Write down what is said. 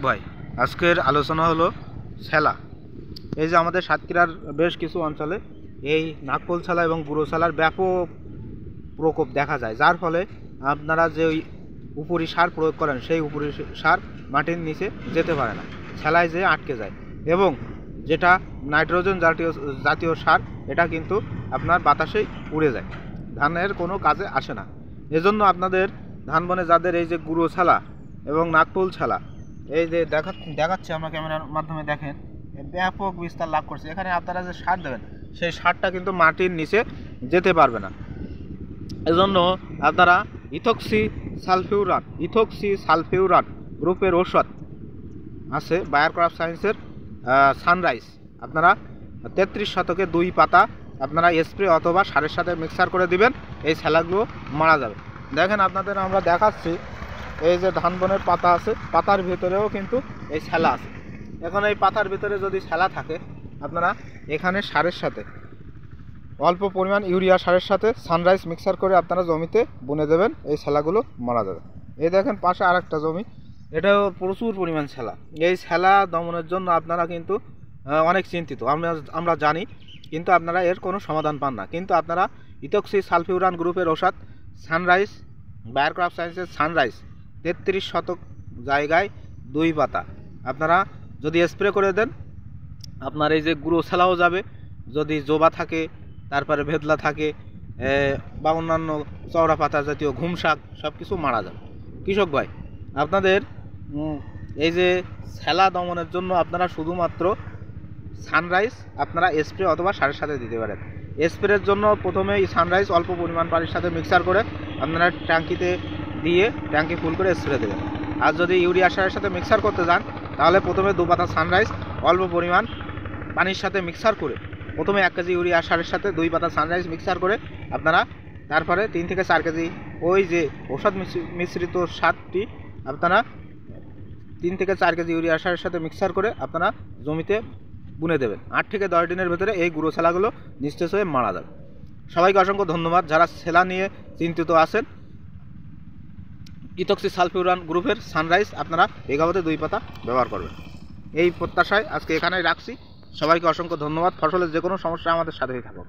ভাই, আজকের আলোচনা হলো ছেলা। এই যে আমাদের সাতক্ষীরার বেশ কিছু অঞ্চলে এই নাকফুল ছেলা এবং গুঁড়ো ছেলার ব্যাপক প্রকোপ দেখা যায়, যার ফলে আপনারা যে ওই উপরি সার প্রয়োগ করেন সেই উপরি সার মাটির নিচে যেতে পারে না, ছেলায় যেয়ে আটকে যায় এবং যেটা নাইট্রোজেন জাতীয় সার এটা কিন্তু আপনার বাতাসেই উড়ে যায়, ধানের কোনো কাজে আসে না। এজন্য আপনাদের ধান বনে যাদের এই যে গুঁড়ো ছেলা এবং নাকফুল ছেলা, এই যে দেখাচ্ছি আমরা ক্যামেরার মাধ্যমে, দেখেন ব্যাপক বিস্তার লাভ করছে। এখানে আপনারা যে সার দেবেন সেই সারটা কিন্তু মাটির নিচে যেতে পারবে না। এজন্য আপনারা ইথক্সি সালফিউরান গ্রুপের ঔষধ আছে বায়ার ক্রপ সায়েন্সের সানরাইজ, আপনারা 33 শতকে 2 পাতা আপনারা স্প্রে অথবা সারের সাথে মিক্সার করে দিবেন, এই ছেলাগুলো মারা যাবে। দেখেন আপনাদের আমরা দেখাচ্ছি, এই যে ধান বনের পাতা আছে, পাতার ভিতরেও কিন্তু এই ছেলা আছে। এখন এই পাতার ভিতরে যদি ছেলা থাকে, আপনারা এখানে সারের সাথে অল্প পরিমাণ ইউরিয়া সারের সাথে সানরাইজ মিক্সার করে আপনারা জমিতে বুনে দেবেন, এই ছেলাগুলো মারা যাবে। এই দেখেন পাশে আরেকটা জমি, এটাও প্রচুর পরিমাণ ছেলা। এই ছেলা দমনের জন্য আপনারা কিন্তু অনেক চিন্তিত, আমরা জানি, কিন্তু আপনারা এর কোনো সমাধান পান না। কিন্তু আপনারা ইথক্সি সালফিউরান গ্রুপের ঔষধ সানরাইজ, বায়ার ক্রপ সায়েন্সের সানরাইজ 33 শতক জায়গায় 2 পাতা আপনারা যদি স্প্রে করে দেন, আপনার এই যে গুঁড়ো ছেলাও যাবে, যদি জোবা থাকে, তারপরে ভেদলা থাকে বা অন্যান্য চওড়া পাতা জাতীয় ঘুম শাক সব কিছু মারা যাবে। কৃষক ভাই, আপনাদের এই যে ছেলা দমনের জন্য আপনারা শুধুমাত্র সানরাইজ আপনারা স্প্রে অথবা সারের সাথে দিতে পারেন। স্প্রের জন্য প্রথমে এই সানরাইজ অল্প পরিমাণ পানির সাথে মিক্সার করে আপনারা ট্যাঙ্কিতে দিয়ে ট্যাঙ্কি ফুল করে স্প্রে দেবেন। আর যদি ইউরিয়া সারের সাথে মিক্সার করতে যান, তাহলে প্রথমে 2 পাতা সানরাইজ অল্প পরিমাণ পানির সাথে মিক্সার করে, প্রথমে 1 কেজি ইউরিয়া সারের সাথে 2 পাতা সানরাইজ মিক্সার করে আপনারা তারপরে 3 থেকে 4 কেজি ওই যে ঔষধ মিশ্রিত সারটি আপনারা 3 থেকে 4 কেজি ইউরিয়া সারের সাথে মিক্সার করে আপনারা জমিতে বুনে দেবেন। 8 থেকে 10 দিনের ভেতরে এই গুঁড়ো ছেলাগুলো নিস্তেজ হয়ে মারা যাবে। সবাইকে অসংখ্য ধন্যবাদ যারা ছেলা নিয়ে চিন্তিত আছেন। ইথক্সি সালফিউরান গ্রুপের সানরাইজ আপনারা বিঘাপতি 2 পাতা ব্যবহার করবেন, এই প্রত্যাশায় আজকে এখানেই রাখছি। সবাইকে অসংখ্য ধন্যবাদ। ফসলের যে কোনো সমস্যা আমাদের সাথেই থাকুক।